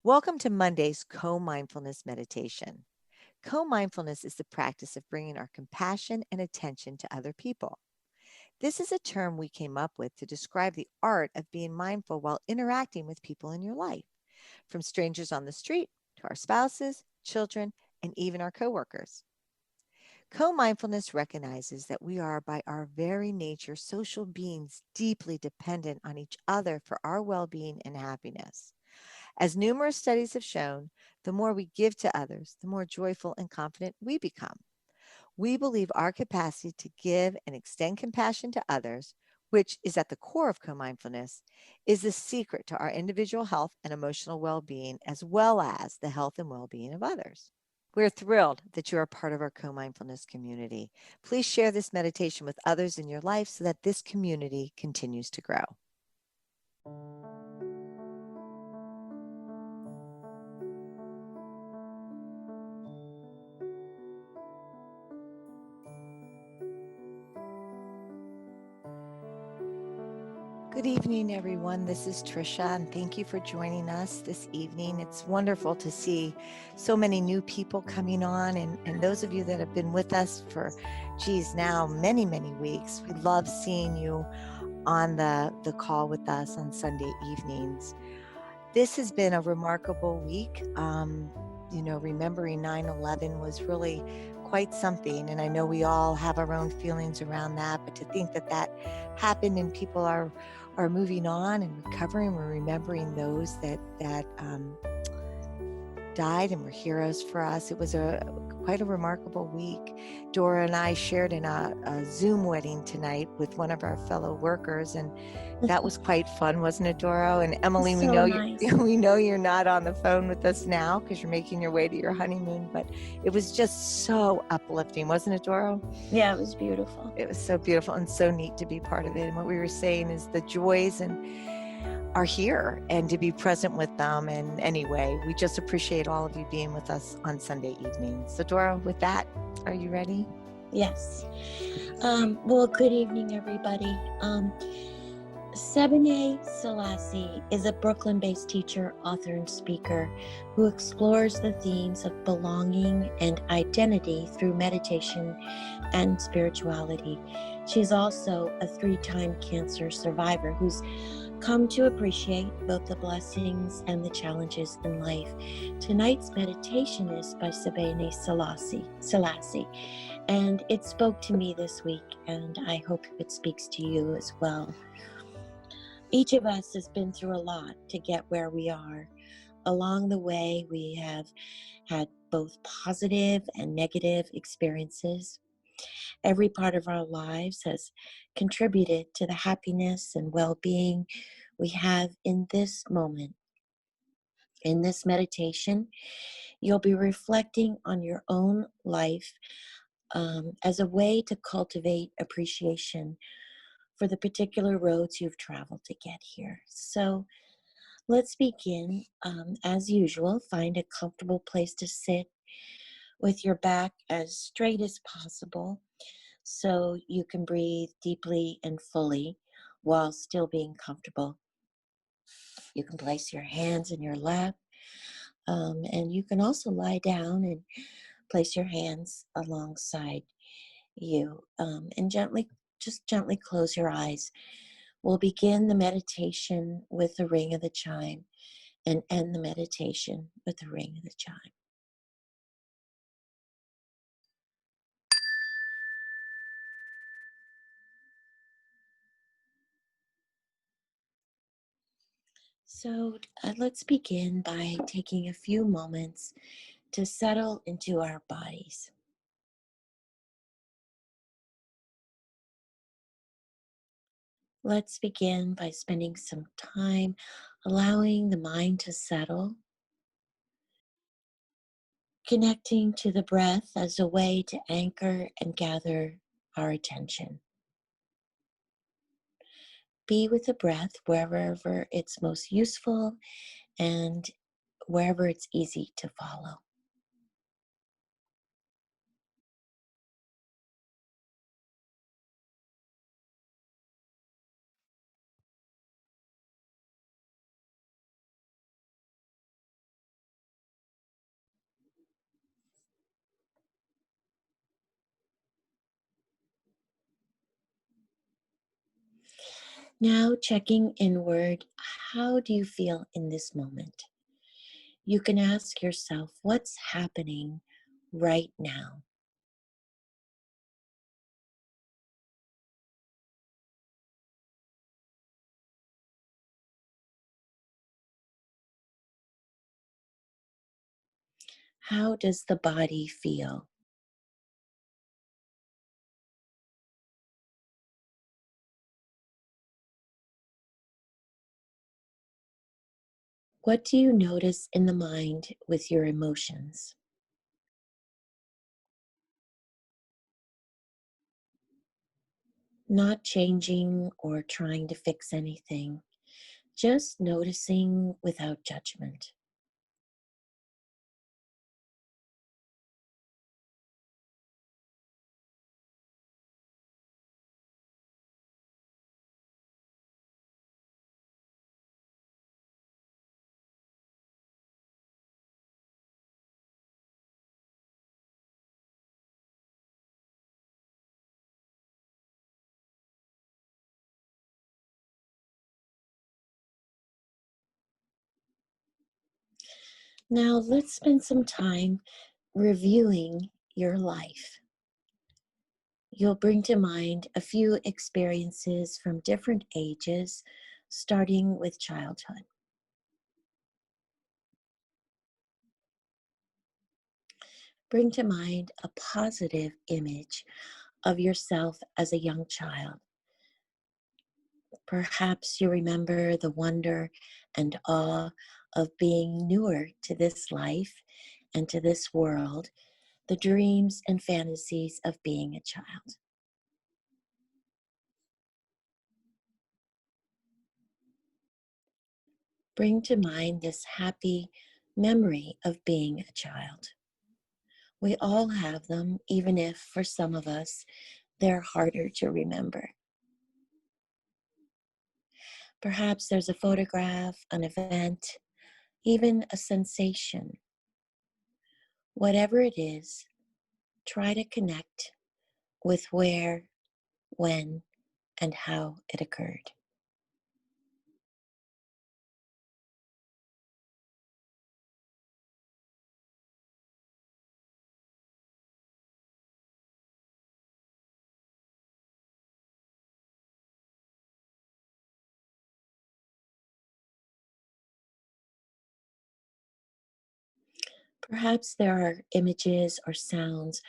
Welcome to Monday's Co-Mindfulness meditation. Co-mindfulness is the practice of bringing our compassion and attention to other people. This is a term we came up with to describe the art of being mindful while interacting with people in your life, from strangers on the street to our spouses, children, and even our coworkers. Co-mindfulness recognizes that we are, by our very nature, social beings deeply dependent on each other for our well-being and happiness. As numerous studies have shown, the more we give to others, the more joyful and confident we become. We believe our capacity to give and extend compassion to others, which is at the core of co-mindfulness, is the secret to our individual health and emotional well-being, as well as the health and well-being of others. We're thrilled that you are part of our co-mindfulness community. Please share this meditation with others in your life so that this community continues to grow. Good evening, everyone. This is Trisha, and thank you for joining us this evening. It's wonderful to see so many new people coming on, and those of you that have been with us for, now many, many weeks. We love seeing you on the call with us on Sunday evenings. This has been a remarkable week. Remembering 9/11 was really quite something, and I know we all have our own feelings around that, but to think that that happened and people are moving on and recovering, we're remembering those that died and were heroes for us. It was quite a remarkable week. Dora and I shared in a Zoom wedding tonight with one of our fellow workers, and that was quite fun, wasn't it, Dora? And Emily, we So know nice. we know you're not on the phone with us now because you're making your way to your honeymoon, but it was just so uplifting, wasn't it, Dora? Yeah, it was beautiful. It was so beautiful and so neat to be part of it. And what we were saying is the joys are here and to be present with them. And anyway, we just appreciate all of you being with us on Sunday evenings. So Dora, with that, are you ready? Yes. Well, good evening, everybody. Sebene Selassie is a Brooklyn-based teacher, author, and speaker who explores the themes of belonging and identity through meditation and spirituality. She's also a 3-time cancer survivor who's come to appreciate both the blessings and the challenges in life. Tonight's meditation is by Sebene Selassie, and it spoke to me this week, and I hope it speaks to you as well. Each of us has been through a lot to get where we are. Along the way, we have had both positive and negative experiences. Every part of our lives has contributed to the happiness and well-being we have in this moment. In this meditation, you'll be reflecting on your own life as a way to cultivate appreciation for the particular roads you've traveled to get here. So let's begin. As usual, find a comfortable place to sit with your back as straight as possible so you can breathe deeply and fully while still being comfortable. You can place your hands in your lap, and you can also lie down and place your hands alongside you, and gently close your eyes. We'll begin the meditation with the ring of the chime and end the meditation with the ring of the chime. So let's begin by taking a few moments to settle into our bodies. Let's begin by spending some time allowing the mind to settle, connecting to the breath as a way to anchor and gather our attention. Be with the breath wherever it's most useful and wherever it's easy to follow. Now, checking inward, how do you feel in this moment? You can ask yourself, what's happening right now? How does the body feel? What do you notice in the mind with your emotions? Not changing or trying to fix anything, just noticing without judgment. Now, let's spend some time reviewing your life. You'll bring to mind a few experiences from different ages, starting with childhood. Bring to mind a positive image of yourself as a young child. Perhaps you remember the wonder and awe of being newer to this life and to this world, the dreams and fantasies of being a child. Bring to mind this happy memory of being a child. We all have them, even if for some of us they're harder to remember. Perhaps there's a photograph, an event, even a sensation. Whatever it is, try to connect with where, when, and how it occurred. Perhaps there are images or sounds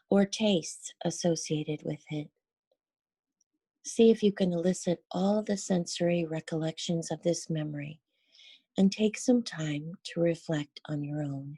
or tastes associated with it. See if you can elicit all the sensory recollections of this memory and take some time to reflect on your own.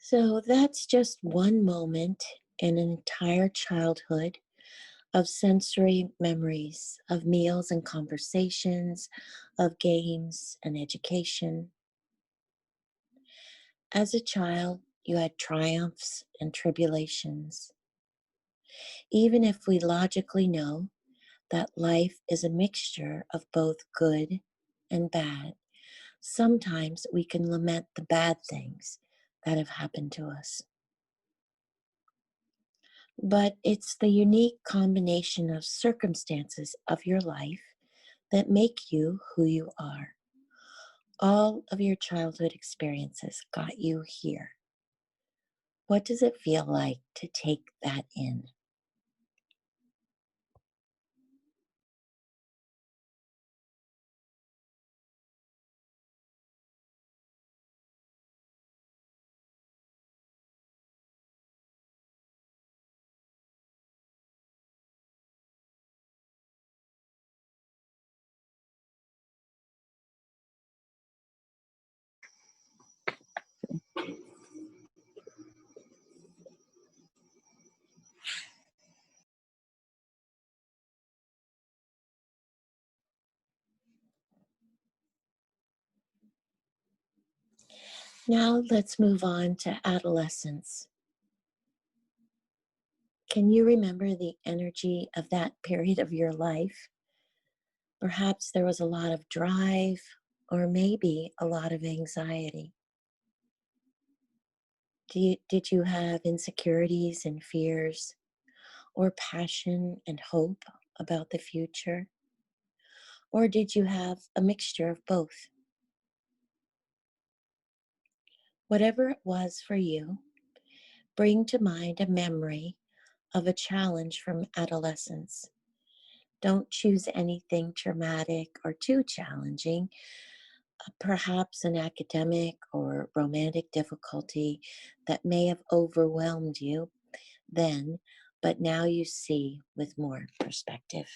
So that's just one moment in an entire childhood of sensory memories, of meals and conversations, of games and education. As a child, you had triumphs and tribulations. Even if we logically know that life is a mixture of both good and bad, sometimes we can lament the bad things that have happened to us. But it's the unique combination of circumstances of your life that make you who you are. All of your childhood experiences got you here. What does it feel like to take that in? Now let's move on to adolescence. Can you remember the energy of that period of your life? Perhaps there was a lot of drive or maybe a lot of anxiety. Did you have insecurities and fears or passion and hope about the future? Or did you have a mixture of both? Whatever it was for you, bring to mind a memory of a challenge from adolescence. Don't choose anything traumatic or too challenging, perhaps an academic or romantic difficulty that may have overwhelmed you then, but now you see with more perspective.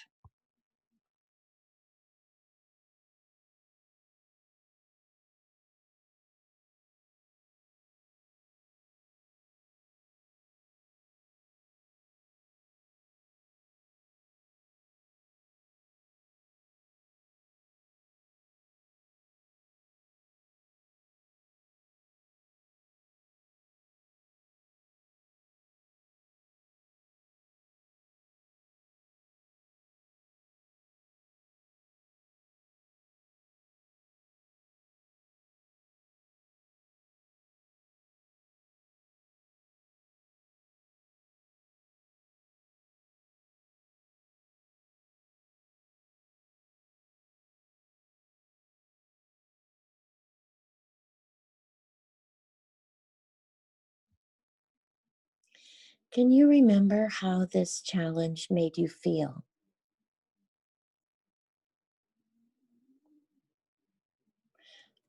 Can you remember how this challenge made you feel?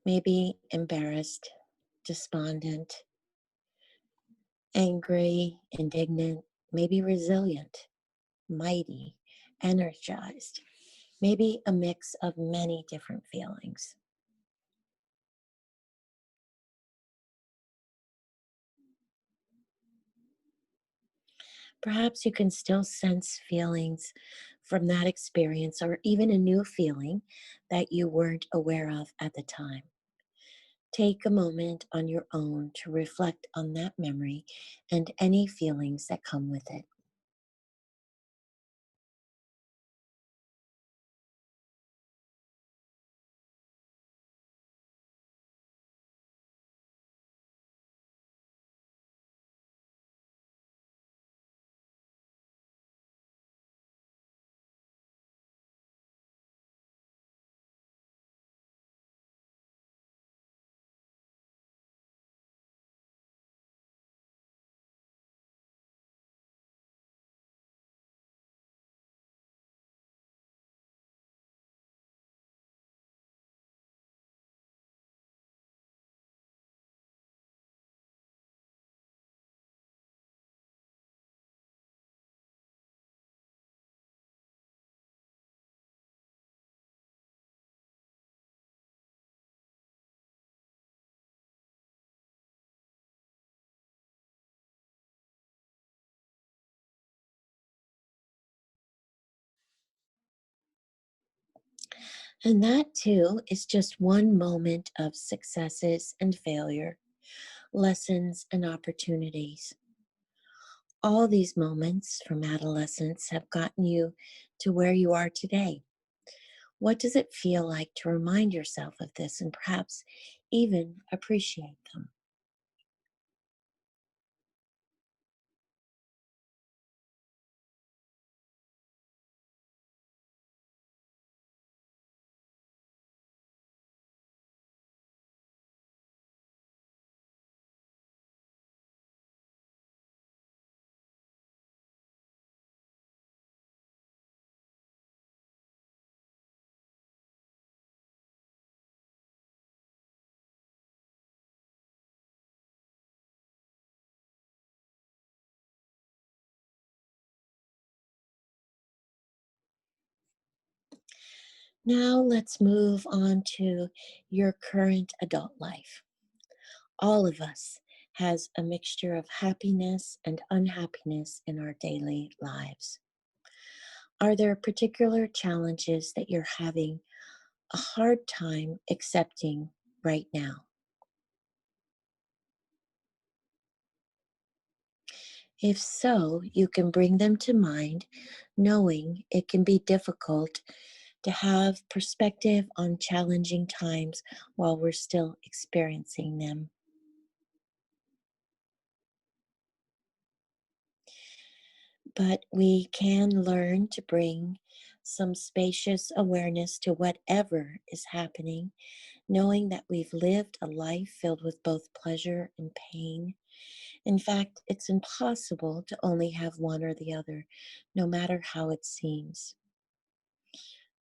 Maybe embarrassed, despondent, angry, indignant, maybe resilient, mighty, energized, maybe a mix of many different feelings. Perhaps you can still sense feelings from that experience or even a new feeling that you weren't aware of at the time. Take a moment on your own to reflect on that memory and any feelings that come with it. And that too is just one moment of successes and failure, lessons and opportunities. All these moments from adolescence have gotten you to where you are today. What does it feel like to remind yourself of this and perhaps even appreciate them? Now let's move on to your current adult life. All of us has a mixture of happiness and unhappiness in our daily lives. Are there particular challenges that you're having a hard time accepting right now? If so, you can bring them to mind, knowing it can be difficult to have perspective on challenging times while we're still experiencing them. But we can learn to bring some spacious awareness to whatever is happening, knowing that we've lived a life filled with both pleasure and pain. In fact, it's impossible to only have one or the other, no matter how it seems.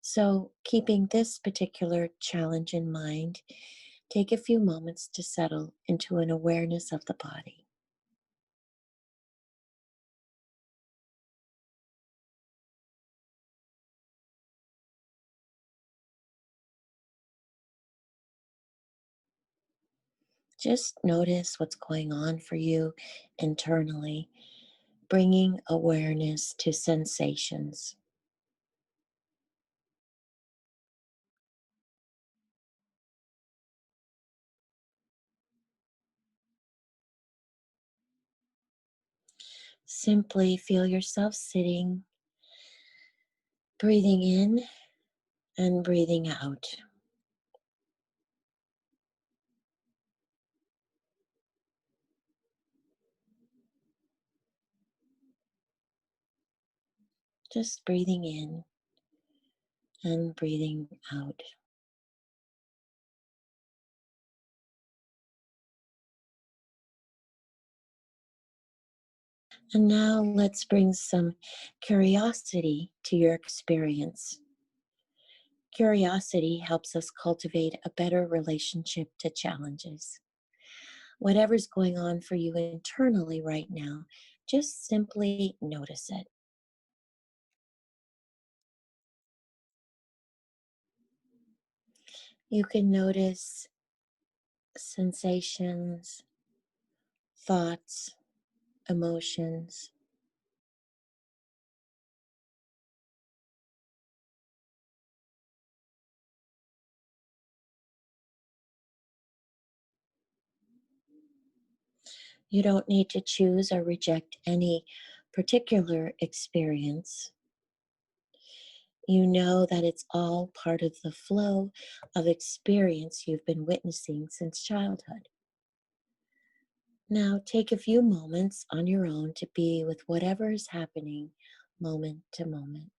So, keeping this particular challenge in mind, take a few moments to settle into an awareness of the body. Just notice what's going on for you internally, bringing awareness to sensations. Simply feel yourself sitting, breathing in and breathing out. Just breathing in and breathing out. And now let's bring some curiosity to your experience. Curiosity helps us cultivate a better relationship to challenges. Whatever's going on for you internally right now, just simply notice it. You can notice sensations, thoughts, emotions. You don't need to choose or reject any particular experience. You know that it's all part of the flow of experience you've been witnessing since childhood. Now, take a few moments on your own to be with whatever is happening moment to moment.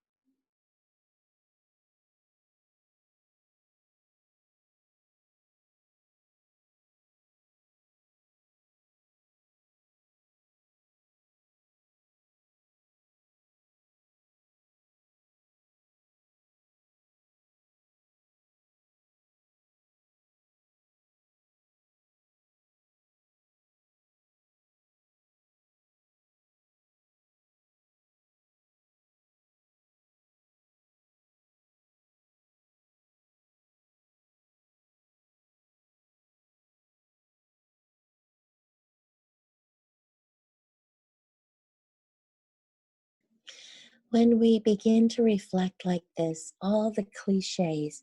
When we begin to reflect like this, all the cliches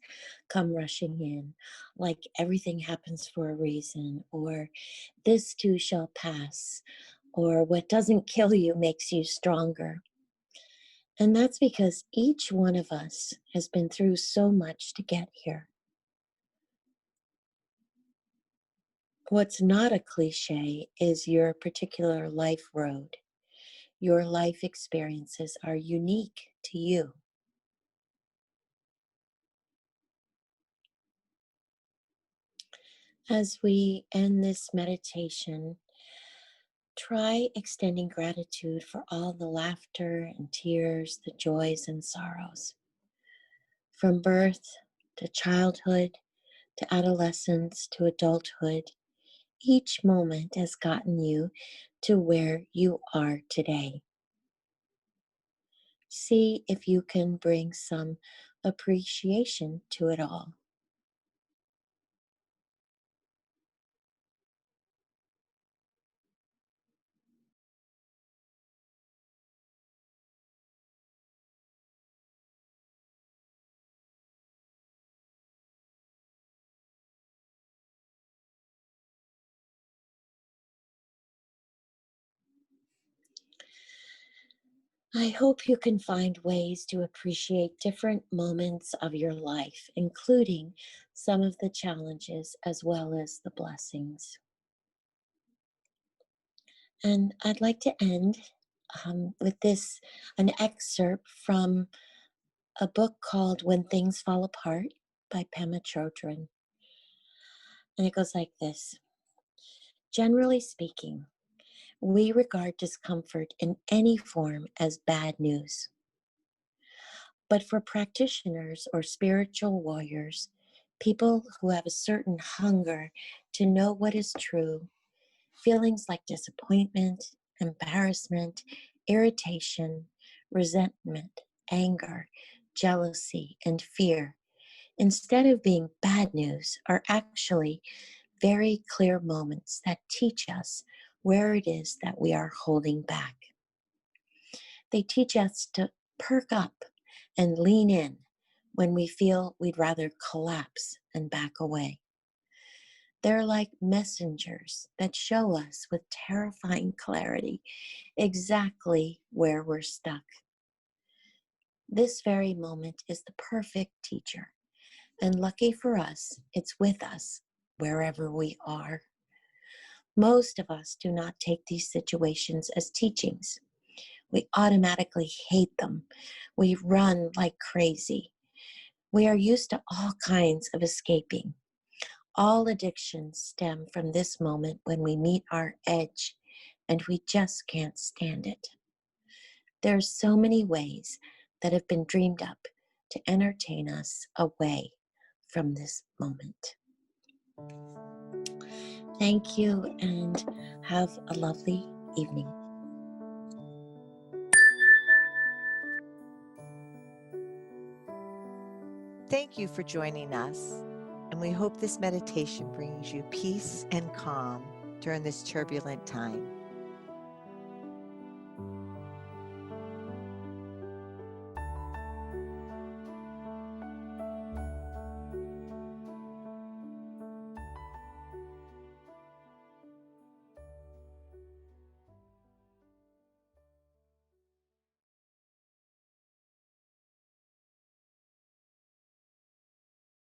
come rushing in, like everything happens for a reason, or this too shall pass, or what doesn't kill you makes you stronger. And that's because each one of us has been through so much to get here. What's not a cliche is your particular life road. Your life experiences are unique to you. As we end this meditation, try extending gratitude for all the laughter and tears, the joys and sorrows. From birth to childhood to adolescence to adulthood, each moment has gotten you to where you are today. See if you can bring some appreciation to it all. I hope you can find ways to appreciate different moments of your life, including some of the challenges as well as the blessings. And I'd like to end with an excerpt from a book called When Things Fall Apart by Pema Chodron. And it goes like this. Generally speaking, we regard discomfort in any form as bad news. But for practitioners or spiritual warriors, people who have a certain hunger to know what is true, feelings like disappointment, embarrassment, irritation, resentment, anger, jealousy, and fear, instead of being bad news, are actually very clear moments that teach us where it is that we are holding back. They teach us to perk up and lean in when we feel we'd rather collapse and back away. They're like messengers that show us with terrifying clarity exactly where we're stuck. This very moment is the perfect teacher, and lucky for us, it's with us wherever we are. Most of us do not take these situations as teachings. We automatically hate them. We run like crazy. We are used to all kinds of escaping. All addictions stem from this moment when we meet our edge and we just can't stand it. There's so many ways that have been dreamed up to entertain us away from this moment. Thank you and have a lovely evening. Thank you for joining us, and we hope this meditation brings you peace and calm during this turbulent time.